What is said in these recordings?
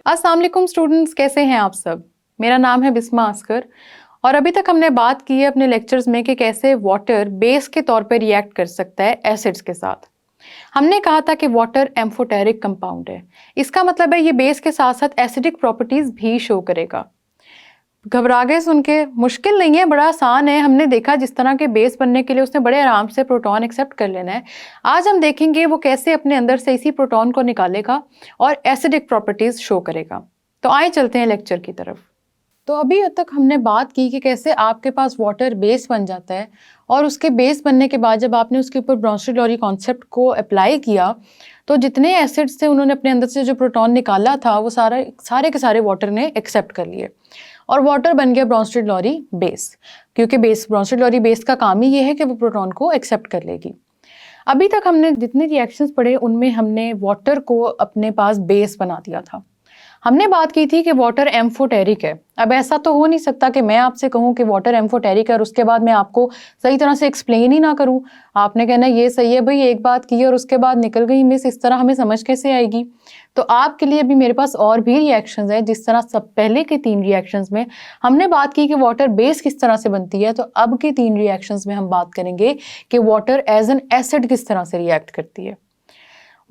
अस्सलाम वालेकुम स्टूडेंट्स, कैसे हैं आप सब। मेरा नाम है बिस्मा अस्कर और अभी तक हमने बात की है अपने लेक्चर्स में कि कैसे वाटर बेस के तौर पर रिएक्ट कर सकता है एसिड्स के साथ। हमने कहा था कि वाटर एम्फोटेरिक कंपाउंड है। इसका मतलब है ये बेस के साथ साथ एसिडिक प्रॉपर्टीज भी शो करेगा। घबरा गए सुन के? मुश्किल नहीं है, बड़ा आसान है। हमने देखा जिस तरह के बेस बनने के लिए उसने बड़े आराम से प्रोटॉन एक्सेप्ट कर लेना है। आज हम देखेंगे वो कैसे अपने अंदर से इसी प्रोटॉन को निकालेगा और एसिडिक प्रॉपर्टीज शो करेगा। तो आए चलते हैं लेक्चर की तरफ। तो अभी तक हमने बात की कि कैसे आपके पास वाटर बेस बन जाता है और उसके बेस बनने के बाद जब आपने उसके ऊपर ब्रोंस्टेड-लॉरी कॉन्सेप्ट को अप्लाई किया तो जितने एसिड्स थे उन्होंने अपने अंदर से जो प्रोटॉन निकाला था वो सारे के सारे वाटर ने एक्सेप्ट कर लिए और वाटर बन गया ब्रोंस्टेड-लॉरी बेस। क्योंकि ब्रोंस्टेड-लॉरी बेस का काम ही ये है कि वो प्रोटॉन को एक्सेप्ट कर लेगी। अभी तक हमने जितने रिएक्शंस पढ़े उनमें हमने वाटर को अपने पास बेस बना दिया था। हमने बात की थी कि वाटर एम्फोटेरिक है। अब ऐसा तो हो नहीं सकता कि मैं आपसे कहूं कि वाटर एम्फोटेरिक है और उसके बाद मैं आपको सही तरह से एक्सप्लेन ही ना करूं। आपने कहना ये सही है भाई, एक बात की और उसके बाद निकल गई मिस, इस तरह हमें समझ कैसे आएगी। तो आपके लिए भी मेरे पास और भी रिएक्शंस हैं। जिस तरह सब पहले के 3 रिएक्शंस में हमने बात की कि वाटर बेस किस तरह से बनती है, तो अब के 3 रिएक्शंस में हम बात करेंगे कि वाटर एज एन एसिड किस तरह से रिएक्ट करती है।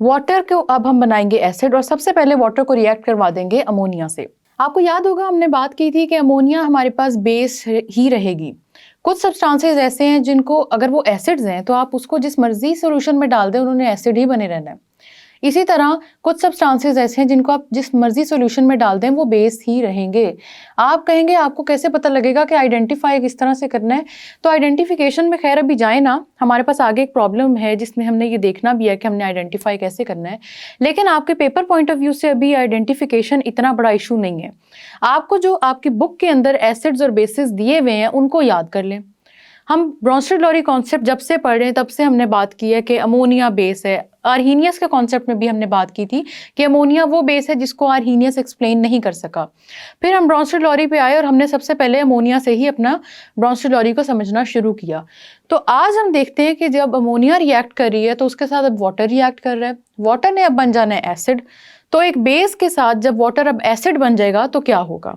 वाटर को अब हम बनाएंगे एसिड और सबसे पहले वाटर को रिएक्ट करवा देंगे अमोनिया से। आपको याद होगा हमने बात की थी कि अमोनिया हमारे पास बेस ही रहेगी। कुछ सब्सटेंसेस ऐसे हैं जिनको अगर वो एसिड्स हैं तो आप उसको जिस मर्जी सॉल्यूशन में डाल दें उन्होंने एसिड ही बने रहना है। इसी तरह कुछ सब्सटेंसेस ऐसे हैं जिनको आप जिस मर्जी सॉल्यूशन में डाल दें वो बेस ही रहेंगे। आप कहेंगे आपको कैसे पता लगेगा कि आइडेंटिफाई किस तरह से करना है। तो आइडेंटिफिकेशन में खैर अभी जाए ना, हमारे पास आगे एक प्रॉब्लम है जिसमें हमने ये देखना भी है कि हमने आइडेंटिफाई कैसे करना है। लेकिन आपके पेपर पॉइंट ऑफ व्यू से अभी आइडेंटिफिकेशन इतना बड़ा इशू नहीं है। आपको जो आपकी बुक के अंदर एसिड्स और बेसिस दिए हुए हैं उनको याद कर लें। हम ब्रोंस्टेड-लॉरी कॉन्सेप्ट जब से पढ़ रहे हैं तब से हमने बात की है कि अमोनिया बेस है। आर्हीनियस के कॉन्सेप्ट में भी हमने बात की थी कि अमोनिया वो बेस है जिसको आर्हीनियस एक्सप्लेन नहीं कर सका। फिर हम ब्रोंस्टेड-लॉरी पे आए और हमने सबसे पहले अमोनिया से ही अपना ब्रोंस्टेड-लॉरी को समझना शुरू किया। तो आज हम देखते हैं कि जब अमोनिया रिएक्ट कर रही है तो उसके साथ अब वाटर रिएक्ट कर रहा है। वाटर ने अब बन जाना है एसिड। तो एक बेस के साथ जब वाटर अब एसिड बन जाएगा तो क्या होगा?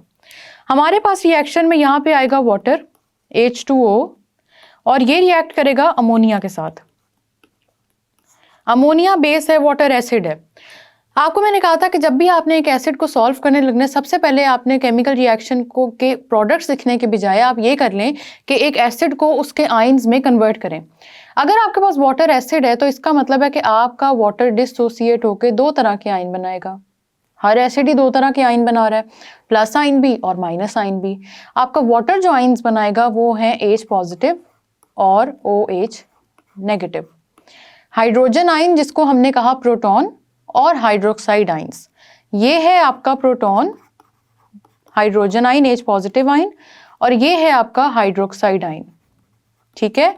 हमारे पास रिएक्शन में यहाँ पे आएगा वाटर H2O और ये रिएक्ट करेगा अमोनिया के साथ। अमोनिया बेस है, वाटर एसिड है। आपको मैंने कहा था कि जब भी आपने एक एसिड को सॉल्व करने लगना है सबसे पहले आपने केमिकल रिएक्शन को के प्रोडक्ट्स लिखने के बजाय आप ये कर लें कि एक एसिड को उसके आयंस में कन्वर्ट करें। अगर आपके पास वाटर एसिड है तो इसका मतलब है कि आपका वाटर डिसोसिएट होकर 2 तरह के आयन बनाएगा। हर एसिड ही 2 तरह के आयन बना रहा है, प्लस आयन भी और माइनस आयन भी। आपका वाटर जो आयन्स बनाएगा वो है H पॉजिटिव और OH नेगेटिव। हाइड्रोजन आयन जिसको हमने कहा प्रोटॉन और हाइड्रोक्साइड आयन्स, ये है आपका proton hydrogen ion H positive ion और ये है आपका हाइड्रोक्साइड आयन। ठीक है,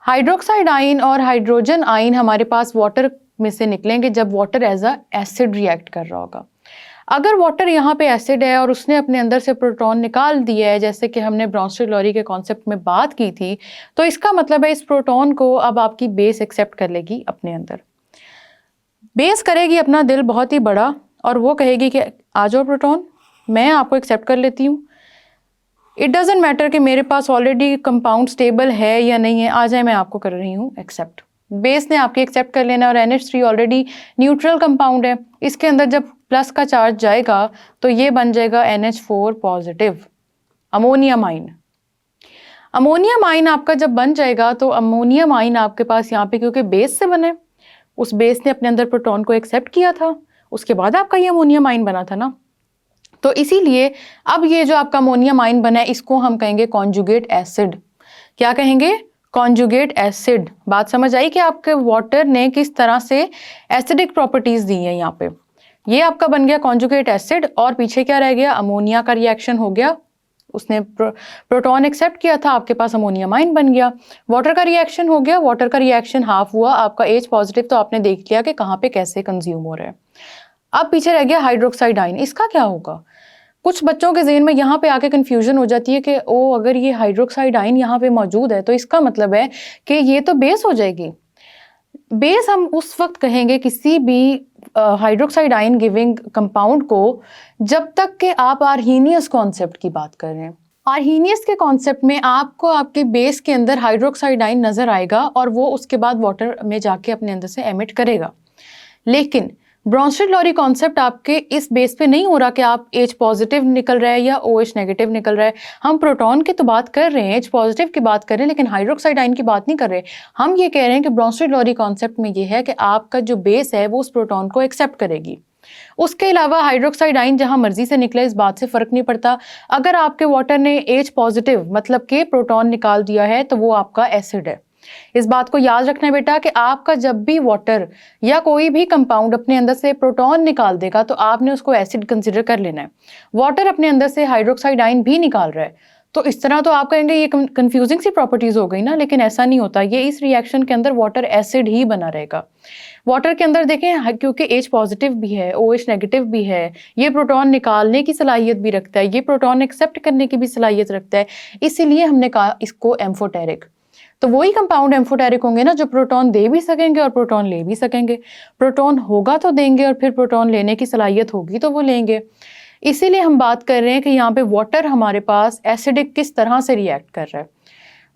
हाइड्रोक्साइड आयन और हाइड्रोजन आयन हमारे पास वाटर में से निकलेंगे जब water as a acid react कर रहा होगा। अगर वाटर यहाँ पे एसिड है और उसने अपने अंदर से प्रोटॉन निकाल दिया है जैसे कि हमने ब्रोंस्टेड-लॉरी के कॉन्सेप्ट में बात की थी, तो इसका मतलब है इस प्रोटॉन को अब आपकी बेस एक्सेप्ट कर लेगी अपने अंदर। बेस करेगी अपना दिल बहुत ही बड़ा और वो कहेगी कि आ जाओ प्रोटॉन, मैं आपको एक्सेप्ट कर लेती हूँ। इट डजेंट मैटर कि मेरे पास ऑलरेडी कंपाउंड स्टेबल है या नहीं है, आ जाए मैं आपको कर रही हूँ एक्सेप्ट। बेस ने आपकी एक्सेप्ट कर लेना और NH3 ऑलरेडी न्यूट्रल कंपाउंड है। इसके अंदर जब प्लस का चार्ज जाएगा तो ये बन जाएगा NH4 positive ammonium ion. Ammonium ion आपका जब बन जाएगा तो अमोनियम आयन आपके पास यहाँ पे क्योंकि बेस से बने, उस बेस ने अपने अंदर प्रोटॉन को एक्सेप्ट किया था, उसके बाद आपका ये अमोनियम आयन बना था ना। तो इसीलिए अब ये जो आपका अमोनियम आयन बना है इसको हम कहेंगे कॉन्जुगेट एसिड। क्या कहेंगे? Conjugate acid. बात समझ आई कि आपके वाटर ने किस तरह से एसिडिक प्रॉपर्टीज दी है। यहाँ पे ये आपका बन गया कॉन्जुगेट एसिड और पीछे क्या रह गया? अमोनिया का रिएक्शन हो गया, उसने प्रोटॉन एक्सेप्ट किया था, आपके पास अमोनियम आयन बन गया। वाटर का रिएक्शन हो गया, वाटर का रिएक्शन हाफ हुआ, आपका H पॉजिटिव तो आपने देख लिया कि कहाँ पे कैसे कंज्यूम हो रहा है। अब पीछे रह गया हाइड्रोक्साइड आयन। इसका क्या होगा? कुछ बच्चों के ज़हन में यहाँ पे आके कन्फ्यूजन हो जाती है कि ओ अगर ये हाइड्रोक्साइड आयन यहाँ पे मौजूद है तो इसका मतलब है कि ये तो बेस हो जाएगी। बेस हम उस वक्त कहेंगे किसी भी हाइड्रोक्साइड आयन गिविंग कंपाउंड को जब तक कि आप आर्हीनियस कॉन्सेप्ट की बात कर रहे हैं। आर्हीनियस के कॉन्सेप्ट में आपको आपके बेस के अंदर हाइड्रोक्साइड आयन नजर आएगा और वो उसके बाद वाटर में जाके अपने अंदर से एमिट करेगा। लेकिन ब्रोंस्टेड-लॉरी कॉन्सेप्ट आपके इस बेस पे नहीं हो रहा कि आप H पॉजिटिव निकल रहा है या OH नेगेटिव निकल रहा है। हम प्रोटॉन की तो बात कर रहे हैं, H पॉजिटिव की बात कर रहे हैं, लेकिन हाइड्रोक्साइड आयन की बात नहीं कर रहे। हम ये कह रहे हैं कि ब्रोंस्टेड-लॉरी कॉन्सेप्ट में ये है कि आपका जो बेस है वो उस प्रोटॉन को एक्सेप्ट करेगी। उसके अलावा हाइड्रोक्साइड आयन जहां मर्जी से निकले इस बात से फर्क नहीं पड़ता। अगर आपके वाटर ने H पॉजिटिव मतलब के प्रोटॉन निकाल दिया है तो वो आपका एसिड है। इस बात को याद रखना है बेटा कि आपका जब भी वाटर या कोई भी कंपाउंड अपने अंदर से प्रोटॉन निकाल देगा तो आपने उसको एसिड कंसिडर कर लेना है। वाटर अपने अंदर से हाइड्रोक्साइड आयन भी निकाल रहा है, तो इस तरह तो आप कहेंगे ये कंफ्यूजिंग सी प्रॉपर्टीज हो गई ना, लेकिन ऐसा नहीं होता। ये इस रिएक्शन के अंदर वाटर एसिड ही बना रहेगा। वाटर के अंदर देखें क्योंकि H पॉजिटिव भी है, OH नेगेटिव भी है, ये प्रोटॉन निकालने की सलाहियत भी रखता है, ये प्रोटॉन एक्सेप्ट करने की भी सलाहियत रखता है, इसीलिए हमने कहा इसको एम्फोटेरिक। तो वही कंपाउंड एम्फोटेरिक होंगे ना जो प्रोटॉन दे भी सकेंगे और प्रोटॉन ले भी सकेंगे। प्रोटॉन होगा तो देंगे और फिर प्रोटॉन लेने की सलाहियत होगी तो वो लेंगे। इसीलिए हम बात कर रहे हैं कि यहाँ पे वाटर हमारे पास एसिडिक किस तरह से रिएक्ट कर रहा है।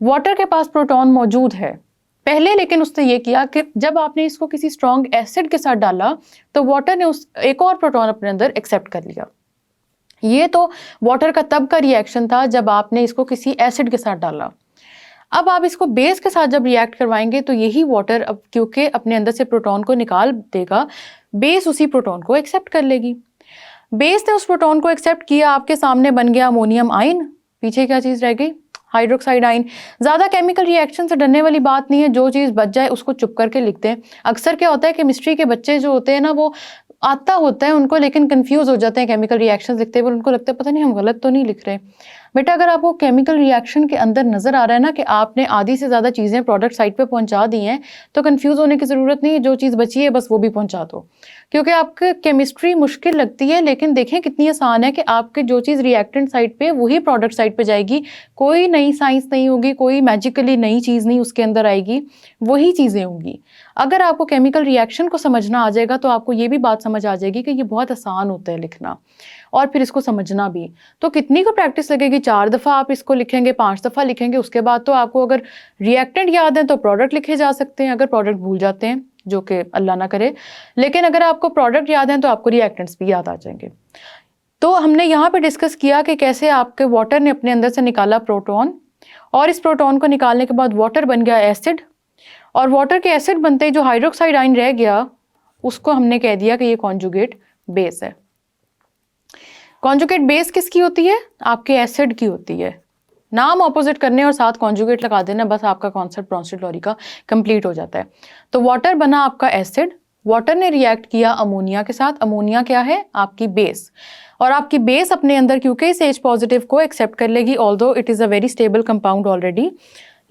वाटर के पास प्रोटॉन मौजूद है पहले, लेकिन उसने ये किया कि जब आपने इसको किसी स्ट्रॉन्ग एसिड के साथ डाला तो वाटर ने उस एक और प्रोटॉन अपने अंदर एक्सेप्ट कर लिया। ये तो वाटर का तब का रिएक्शन था जब आपने इसको किसी एसिड के साथ डाला। अब आप इसको बेस के साथ जब रिएक्ट करवाएंगे तो यही वाटर अब क्योंकि अपने अंदर से प्रोटॉन को निकाल देगा, बेस उसी प्रोटॉन को एक्सेप्ट कर लेगी। बेस ने उस प्रोटॉन को एक्सेप्ट किया, आपके सामने बन गया अमोनियम आयन। पीछे क्या चीज रह गई? Hydroxide ion. ज्यादा केमिकल रिएक्शन से डरने वाली बात नहीं है, जो चीज बच जाए उसको चुप करके लिखते हैं। अक्सर क्या होता है केमिस्ट्री के बच्चे जो होते हैं ना वो आता होता है उनको, लेकिन कंफ्यूज हो जाते हैं केमिकल रिएक्शंस लिखते हुए। उनको लगता है पता नहीं हम गलत तो नहीं लिख रहे। बेटा अगर आपको केमिकल रिएक्शन के अंदर नजर आ रहा है ना कि आपने आधी से ज्यादा चीजें प्रोडक्ट साइड पे पहुंचा दी हैं तो कंफ्यूज होने की जरूरत नहीं है, जो चीज बची है बस वो भी पहुंचा दो। क्योंकि आपको केमिस्ट्री मुश्किल लगती है, लेकिन देखें कितनी आसान है कि आपके जो चीज रिएक्टेंट साइड पे वही प्रोडक्ट साइड पे जाएगी। कोई नई साइंस नहीं होगी, कोई मैजिकली नई चीज नहीं उसके अंदर आएगी, वही चीजें होंगी। अगर आपको केमिकल रिएक्शन को समझना आ जाएगा तो आपको ये भी बात समझ आ जाएगी कि ये बहुत आसान होता है लिखना और फिर इसको समझना भी। तो कितनी को प्रैक्टिस लगेगी? 4 दफ़ा आप इसको लिखेंगे, 5 दफ़ा लिखेंगे, उसके बाद तो आपको अगर रिएक्टेंट याद है तो प्रोडक्ट लिखे जा सकते हैं। अगर प्रोडक्ट भूल जाते हैं, जो कि अल्लाह ना करे, लेकिन अगर आपको प्रोडक्ट याद है तो आपको रिएक्टेंट्स भी याद आ जाएंगे। तो हमने यहाँ पे डिस्कस किया कि कैसे आपके वाटर ने अपने अंदर से निकाला प्रोटॉन, और इस प्रोटॉन को निकालने के बाद वाटर बन गया एसिड, और वाटर के एसिड बनते ही जो हाइड्रोक्साइड आयन रह गया उसको हमने कह दिया कि ये कॉन्जुगेट बेस है। कॉन्जुगेट बेस किसकी होती है? आपके एसिड की होती है। नाम ऑपोजिट करने और साथ कॉन्जुगेट लगा देना, बस आपका कॉन्सेप्ट ब्रोंस्टेड-लॉरी का कंप्लीट हो जाता है। तो वाटर बना आपका एसिड, वाटर ने रिएक्ट किया अमोनिया के साथ। अमोनिया क्या है? आपकी बेस। और आपकी बेस अपने अंदर क्योंकि इस H पॉजिटिव को एक्सेप्ट कर लेगी, although it is a very stable compound already,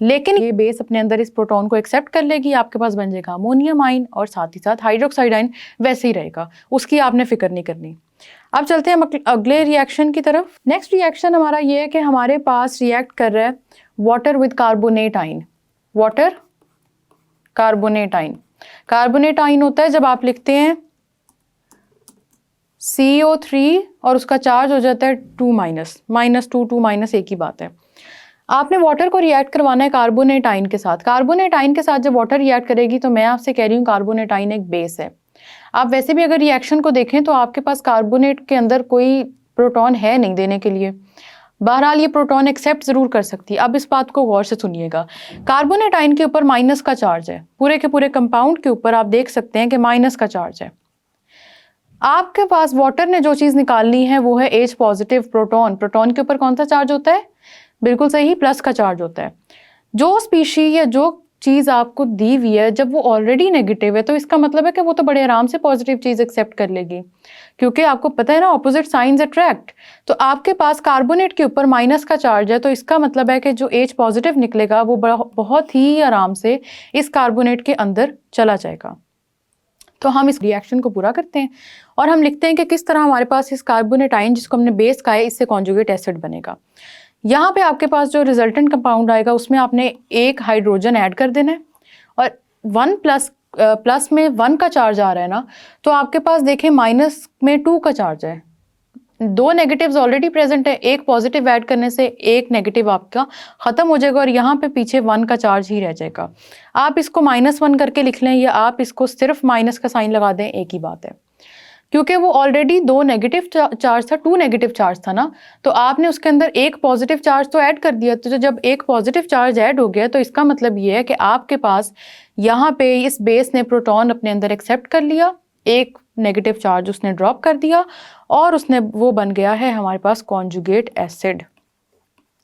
लेकिन ये बेस अपने अंदर इस प्रोटॉन को एक्सेप्ट कर लेगी। आपके पास बन जाएगा अमोनियम आयन और साथ ही साथ हाइड्रोक्साइड आयन वैसे ही रहेगा, उसकी आपने फिक्र नहीं करनी। अब चलते हैं हम अगले रिएक्शन की तरफ। नेक्स्ट रिएक्शन हमारा ये है कि हमारे पास रिएक्ट कर रहा है water with carbonate ion. Water carbonate ion. Carbonate ion होता है जब आप लिखते हैं CO3 और उसका चार्ज हो जाता है 2 -2 एक ही बात है। आपने वाटर को रिएक्ट करवाना है कार्बोनेट आयन के साथ। कार्बोनेट आयन के साथ जब वाटर रिएक्ट करेगी तो मैं आपसे कह रही हूँ कार्बोनेट आयन एक बेस है। आप वैसे भी अगर रिएक्शन को देखें तो आपके पास कार्बोनेट के अंदर कोई प्रोटॉन है नहीं देने के लिए। बहरहाल ये प्रोटॉन एक्सेप्ट जरूर कर सकती है। अब इस बात को गौर से सुनिएगा, कार्बोनेट आयन के ऊपर माइनस का चार्ज है। पूरे के पूरे कंपाउंड के ऊपर आप देख सकते हैं कि माइनस का चार्ज है। आपके पास वाटर ने जो चीज निकालनी है वो है H पॉजिटिव प्रोटॉन। प्रोटॉन के ऊपर कौन सा चार्ज होता है? बिल्कुल सही, प्लस का चार्ज होता है। जो स्पीशी या जो चीज आपको दी हुई है जब वो ऑलरेडी नेगेटिव है तो इसका मतलब है कि वो तो बड़े आराम से पॉजिटिव चीज एक्सेप्ट कर लेगी, क्योंकि आपको पता है ना ऑपोजिट साइंस अट्रैक्ट। तो आपके पास कार्बोनेट के ऊपर माइनस का चार्ज है, तो इसका मतलब है कि जो H पॉजिटिव निकलेगा वो बहुत ही आराम से इस कार्बोनेट के अंदर चला जाएगा। तो हम इस रिएक्शन को पूरा करते हैं और हम लिखते हैं कि किस तरह हमारे पास इस कार्बोनेट आयन जिसको हमने बेस कहा है इससे कॉन्जुगेट एसिड बनेगा। यहाँ पे आपके पास जो रिजल्टेंट कंपाउंड आएगा उसमें आपने एक हाइड्रोजन ऐड कर देना है और 1+ प्लस में 1 का चार्ज आ रहा है ना, तो आपके पास देखें माइनस में 2 का चार्ज है। दो नेगेटिव्स ऑलरेडी प्रेजेंट है, एक पॉजिटिव ऐड करने से एक नेगेटिव आपका खत्म हो जाएगा और यहाँ पे पीछे 1 का चार्ज ही रह जाएगा। आप इसको -1 करके लिख लें या आप इसको सिर्फ माइनस का साइन लगा दें, एक ही बात है, क्योंकि वो ऑलरेडी 2 नेगेटिव चार्ज था, 2 नेगेटिव चार्ज था ना, तो आपने उसके अंदर एक पॉजिटिव चार्ज तो ऐड कर दिया। तो जब एक पॉजिटिव चार्ज ऐड हो गया तो इसका मतलब ये है कि आपके पास यहाँ पे इस बेस ने प्रोटॉन अपने अंदर एक्सेप्ट कर लिया, एक नेगेटिव चार्ज उसने ड्रॉप कर दिया और उसने वो बन गया है हमारे पास कॉन्जुगेट एसिड।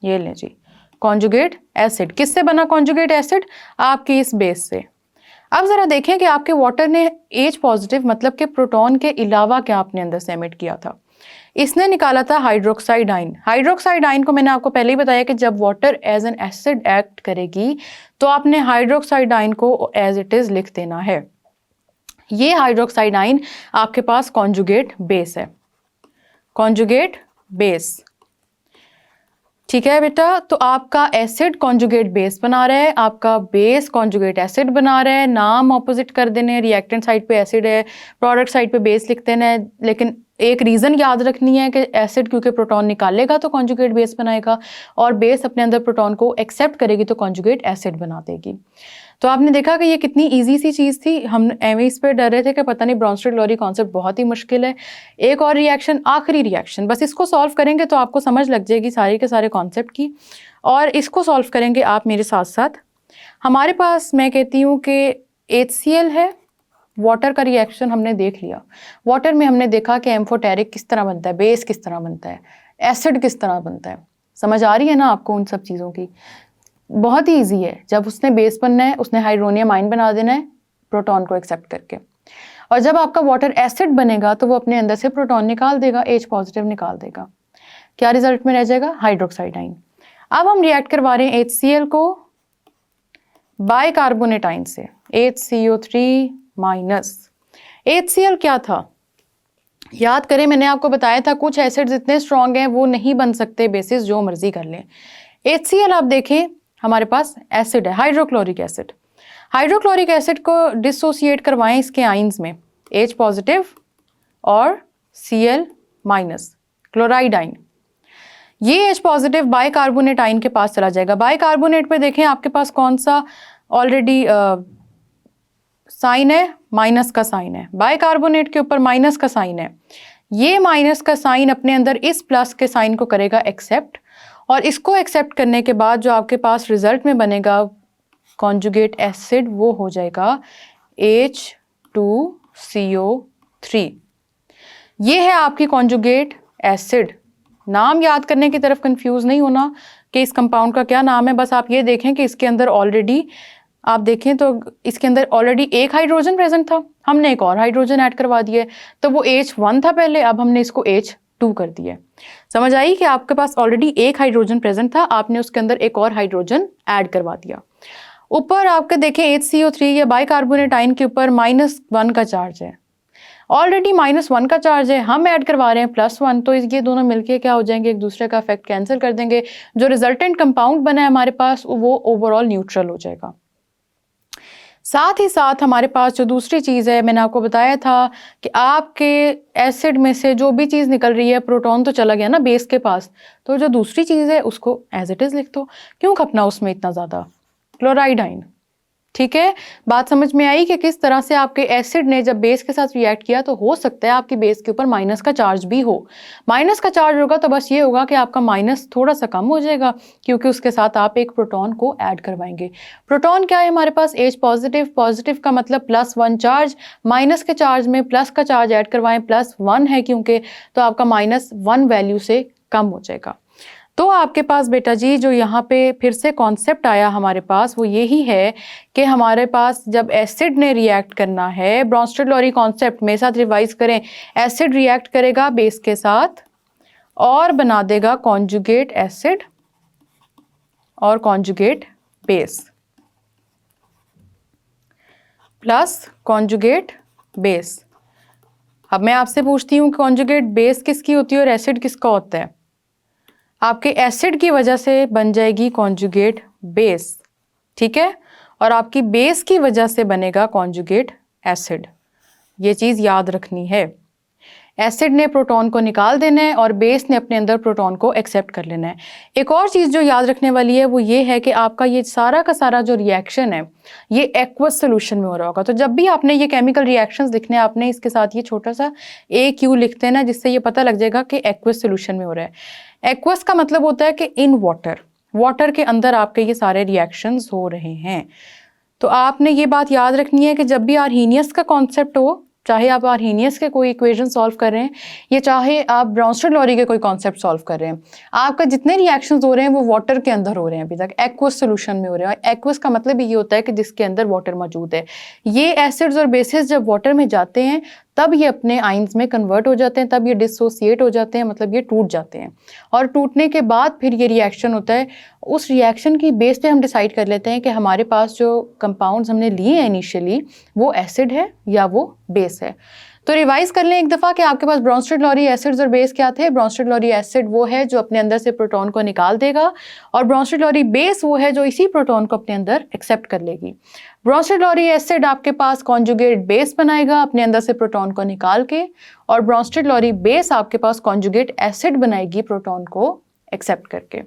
ये लें जी, कॉन्जुगेट एसिड। किससे बना कॉन्जुगेट एसिड? आपकी इस बेस से। अब जरा देखें कि आपके वाटर ने H पॉजिटिव मतलब कि प्रोटॉन के अलावा क्या अपने अंदर से एमिट किया था। इसने निकाला था हाइड्रोक्साइड आयन। हाइड्रोक्साइड आयन को मैंने आपको पहले ही बताया कि जब water as an acid act करेगी तो आपने हाइड्रोक्साइड आयन को एज इट इज लिख देना है। ये हाइड्रोक्साइड आयन आपके पास कॉन्जुगेट बेस है, कॉन्जुगेट बेस। ठीक है बेटा, तो आपका एसिड कॉन्जुगेट बेस बना रहा है, आपका बेस कॉन्जुगेट एसिड बना रहा है। नाम ऑपोजिट कर देने, रिएक्टेंट साइड पे एसिड है, प्रोडक्ट साइड पे बेस लिख देना है। लेकिन एक रीज़न याद रखनी है कि एसिड क्योंकि प्रोटॉन निकालेगा तो कॉन्जुगेट बेस बनाएगा और बेस अपने अंदर प्रोटॉन को एक्सेप्ट करेगी तो कॉन्जुगेट एसिड बना देगी। तो आपने देखा कि ये कितनी इजी सी चीज़ थी। हम एवं इस पर डर रहे थे कि पता नहीं ब्रॉन्स्टेड-लॉरी कॉन्सेप्ट बहुत ही मुश्किल है। एक और रिएक्शन, आखिरी रिएक्शन, बस इसको सॉल्व करेंगे तो आपको समझ लग जाएगी सारे के सारे कॉन्सेप्ट की। और इसको सॉल्व करेंगे आप मेरे साथ साथ। हमारे पास, मैं कहती हूँ कि HCl है, वाटर का रिएक्शन हमने देख लिया। वाटर में हमने देखा कि एम्फोटेरिक किस तरह बनता है, बेस किस तरह बनता है, एसिड किस तरह बनता है। समझ आ रही है ना आपको उन सब चीज़ों की? बहुत ही ईजी है। जब उसने बेस बनना है, उसने हाइड्रोनियम आयन बना देना है प्रोटॉन को एक्सेप्ट करके, और जब आपका वाटर एसिड बनेगा तो वो अपने अंदर से प्रोटॉन निकाल देगा, H पॉजिटिव निकाल देगा। क्या रिजल्ट में रह जाएगा? Hydroxide ion. अब हम रिएक्ट करवा रहे हैं HCl को बाइकार्बोनेट आयन से, HCO3 माइनस। HCl क्या था? याद करें, मैंने आपको बताया था कुछ एसिड्स इतने स्ट्रॉन्ग हैं वो नहीं बन सकते बेसिस जो मर्जी कर लें। HCl आप देखें हमारे पास एसिड है, हाइड्रोक्लोरिक एसिड। हाइड्रोक्लोरिक एसिड को डिसोसिएट करवाएं इसके आइंस में, H पॉजिटिव और Cl माइनस, क्लोराइड आइन। ये H पॉजिटिव बाइकार्बोनेट आइन के पास चला जाएगा। बाइकार्बोनेट पे देखें आपके पास कौन सा ऑलरेडी साइन है, माइनस का साइन है। बाइकार्बोनेट के ऊपर माइनस का साइन है। ये माइनस का साइन अपने अंदर इस प्लस के साइन को करेगा एक्सेप्ट, और इसको एक्सेप्ट करने के बाद जो आपके पास रिजल्ट में बनेगा कॉन्जुगेट एसिड, वो हो जाएगा H2CO3। ये है आपकी कॉन्जुगेट एसिड। नाम याद करने की तरफ कंफ्यूज नहीं होना कि इस कंपाउंड का क्या नाम है, बस आप ये देखें कि इसके अंदर ऑलरेडी, आप देखें तो इसके अंदर ऑलरेडी एक हाइड्रोजन प्रेजेंट था, हमने एक और हाइड्रोजन ऐड करवा दिया, तो वो H1 था पहले, अब हमने इसको H2 कर दिया। समझ आई कि आपके पास ऑलरेडी एक हाइड्रोजन प्रेजेंट था, आपने उसके अंदर एक और हाइड्रोजन ऐड करवा दिया। ऊपर आपके देखें HCO3 या बाइकार्बोनेट आयन के ऊपर -1 का चार्ज है, ऑलरेडी -1 का चार्ज है, हम ऐड करवा रहे हैं +1, तो ये दोनों मिलके क्या हो जाएंगे, एक दूसरे का इफेक्ट कैंसिल कर देंगे। जो रिजल्टेंट कंपाउंड बना है हमारे पास वो ओवरऑल न्यूट्रल हो जाएगा। साथ ही साथ हमारे पास जो दूसरी चीज़ है, मैंने आपको बताया था कि आपके एसिड में से जो भी चीज़ निकल रही है, प्रोटॉन तो चला गया ना बेस के पास, तो जो दूसरी चीज़ है उसको एज इट इज़ लिख दो। क्यों खपना उसमें इतना ज़्यादा? Chloride ion. ठीक है, बात समझ में आई कि किस तरह से आपके एसिड ने जब बेस के साथ रिएक्ट किया तो हो सकता है आपकी बेस के ऊपर माइनस का चार्ज भी हो। माइनस का चार्ज होगा तो बस ये होगा कि आपका माइनस थोड़ा सा कम हो जाएगा, क्योंकि उसके साथ आप एक प्रोटॉन को ऐड करवाएंगे। प्रोटॉन क्या है हमारे पास? H positive. पॉजिटिव का मतलब +1 चार्ज, माइनस के चार्ज में प्लस का चार्ज ऐड करवाएं, +1 है क्योंकि, तो आपका -1 वैल्यू से कम हो जाएगा। तो आपके पास बेटा जी जो यहाँ पे फिर से कॉन्सेप्ट आया हमारे पास वो यही है कि हमारे पास जब एसिड ने रिएक्ट करना है, ब्रॉन्स्टेड-लॉरी कॉन्सेप्ट मेरे साथ रिवाइज करें, एसिड रिएक्ट करेगा बेस के साथ और बना देगा कॉन्जुगेट एसिड और conjugate base plus conjugate base. अब मैं आपसे पूछती हूँ कॉन्जुगेट बेस किसकी होती है और एसिड किसका होता है? आपके एसिड की वजह से बन जाएगी कॉन्जुगेट बेस, ठीक है। और आपकी बेस की वजह से बनेगा कॉन्जुगेट एसिड। ये चीज़ याद रखनी है। एसिड ने प्रोटॉन को निकाल देना है और बेस ने अपने अंदर प्रोटॉन को एक्सेप्ट कर लेना है। एक और चीज़ जो याद रखने वाली है वो ये है कि आपका ये सारा का सारा जो रिएक्शन है ये एक्वस सोल्यूशन में हो रहा होगा। तो जब भी आपने ये केमिकल रिएक्शंस लिखने हैं, आपने इसके साथ ये छोटा सा AQ लिखते हैं ना, जिससे ये पता लग जाएगा कि एक्वस सोल्यूशन में हो रहा है। एक्वस का मतलब होता है कि इन वाटर, वाटर के अंदर आपके ये सारे रिएक्शंस हो रहे हैं। तो आपने ये बात याद रखनी है कि जब भी आर्हीनियस का कॉन्सेप्ट हो, चाहे आप आर्हीनियस के कोई इक्वेशन सॉल्व कर रहे हैं या चाहे आप ब्राउनस्टेड-लॉरी के कोई कॉन्सेप्ट सॉल्व कर रहे हैं, आपका जितने रिएक्शंस हो रहे हैं वो वाटर के अंदर हो रहे हैं, अभी तक एक्वस सोल्यूशन में हो रहे हैं। और एक्वस का मतलब ये होता है कि जिसके अंदर वाटर मौजूद है। ये एसिड्स और बेसिस जब वाटर में जाते हैं तब ये अपने आइंस में कन्वर्ट हो जाते हैं, तब ये डिसोसिएट हो जाते हैं, मतलब ये टूट जाते हैं। और टूटने के बाद फिर ये रिएक्शन होता है। उस रिएक्शन की बेस पे हम डिसाइड कर लेते हैं कि हमारे पास जो कंपाउंड्स हमने लिए हैं इनिशियली वो एसिड है या वो बेस है। तो रिवाइज कर लें एक दफ़ा कि आपके पास ब्राउनस्टेड-लॉरी एसिड्स और बेस क्या थे। ब्राउनस्टेड-लॉरी एसिड वो है जो अपने अंदर से प्रोटॉन को निकाल देगा और ब्राउनस्टेड-लॉरी बेस वो है जो इसी प्रोटॉन को अपने अंदर एक्सेप्ट कर लेगी। ब्राउनस्टेड-लॉरी एसिड आपके पास कॉन्जुगेट बेस बनाएगा अपने अंदर से प्रोटॉन को निकाल के, और ब्राउनस्टेड-लॉरी बेस आपके पास कॉन्जुगेट एसिड बनाएगी प्रोटॉन को एक्सेप्ट करके।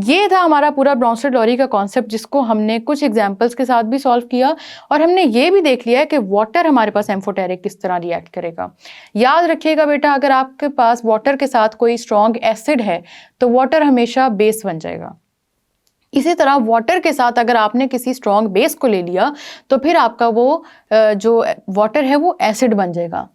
ये था हमारा पूरा ब्राउनस्टेड-लॉरी का कॉन्सेप्ट, जिसको हमने कुछ एग्जांपल्स के साथ भी सॉल्व किया और हमने ये भी देख लिया है कि वाटर हमारे पास एम्फोटेरिक किस तरह रिएक्ट करेगा। याद रखिएगा बेटा, अगर आपके पास वाटर के साथ कोई स्ट्रॉन्ग एसिड है तो वाटर हमेशा बेस बन जाएगा। इसी तरह वाटर के साथ अगर आपने किसी स्ट्रॉन्ग बेस को ले लिया तो फिर आपका वो जो वाटर है वो एसिड बन जाएगा।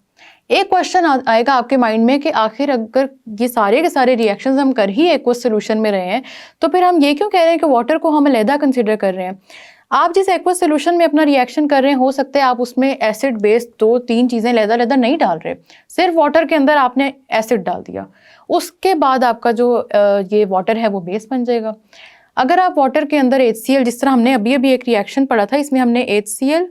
एक क्वेश्चन आएगा आपके माइंड में कि आखिर अगर ये सारे के सारे रिएक्शंस हम कर ही एक्वस सोल्यूशन में रहे हैं तो फिर हम ये क्यों कह रहे हैं कि वाटर को हम अलहदा कंसिडर कर रहे हैं। आप जिस एक्वस सोल्यूशन में अपना रिएक्शन कर रहे हैं, हो सकता है आप उसमें एसिड बेस 2-3 चीज़ें अलहदा नहीं डाल रहे, सिर्फ वाटर के अंदर आपने एसिड डाल दिया, उसके बाद आपका जो ये वाटर है वो बेस बन जाएगा। अगर आप वाटर के अंदर HCl, जिस तरह हमने अभी एक रिएक्शन पढ़ा था, इसमें हमने HCl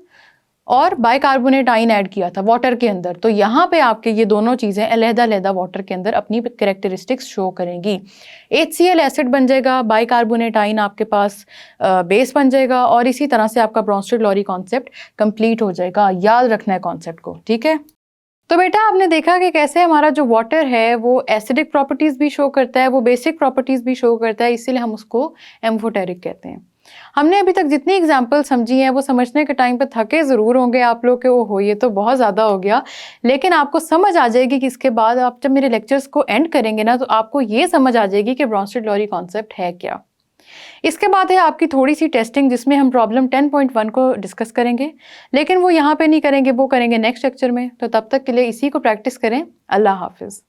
और बाइकार्बोनेट आयन ऐड किया था वाटर के अंदर, तो यहाँ पे आपके ये दोनों चीज़ें अलहदा वाटर के अंदर अपनी कैरेक्टरिस्टिक्स शो करेंगी। HCl एसिड बन जाएगा, बाइकार्बोनेट आयन आपके पास बेस बन जाएगा, और इसी तरह से आपका ब्राउनस्टेड-लॉरी कॉन्सेप्ट कंप्लीट हो जाएगा। याद रखना है कॉन्सेप्ट को, ठीक है। तो बेटा आपने देखा कि कैसे हमारा जो वाटर है वो एसिडिक प्रॉपर्टीज़ भी शो करता है, वो बेसिक प्रॉपर्टीज़ भी शो करता है, इसीलिए हम उसको एम्फोटेरिक कहते हैं। हमने अभी तक जितनी एग्जाम्पल समझी हैं वो समझने के टाइम पे थके ज़रूर होंगे आप लोग के, वो ये तो बहुत ज़्यादा हो गया, लेकिन आपको समझ आ जाएगी कि इसके बाद आप जब मेरे लेक्चर्स को एंड करेंगे ना तो आपको ये समझ आ जाएगी कि ब्राउनस्टेड-लॉरी कॉन्सेप्ट है क्या। इसके बाद है आपकी थोड़ी सी टेस्टिंग, जिसमें हम प्रॉब्लम 10.1 को डिस्कस करेंगे, लेकिन वो यहाँ पे नहीं करेंगे, वो करेंगे नेक्स्ट लेक्चर में। तो तब तक के लिए इसी को प्रैक्टिस करें। अल्लाह हाफिज़।